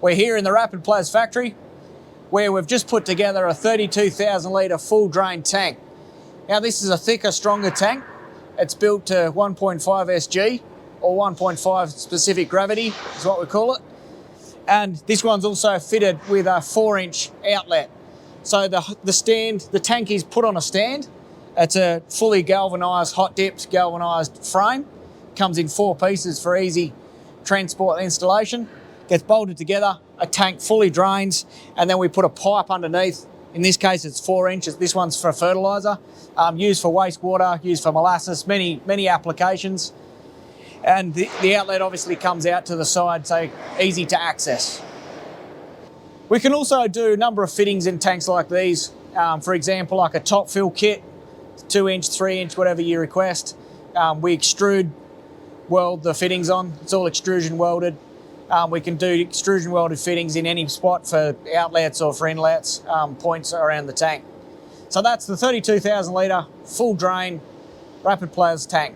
We're here in the RapidPlas factory where we've just put together a 32,000 litre full drain tank. Now this is a thicker, stronger tank. It's built to 1.5 SG or 1.5 specific gravity is what we call it. And this one's also fitted with a 4-inch outlet. So the tank is put on a stand. It's a fully galvanised, hot dipped galvanised frame. Comes in 4 pieces for easy transport and installation. Gets bolted together, a tank fully drains, and then we put a pipe underneath. In this case, it's 4 inches. This one's for fertiliser, used for wastewater, used for molasses, many applications. And the outlet obviously comes out to the side, so easy to access. We can also do a number of fittings in tanks like these. For example, like a top fill kit, 2-inch, 3-inch, whatever you request. We weld the fittings on. It's all extrusion welded. We can do extrusion welded fittings in any spot for outlets or for inlets, points around the tank. So that's the 32,000 litre full drain RapidPlas tank.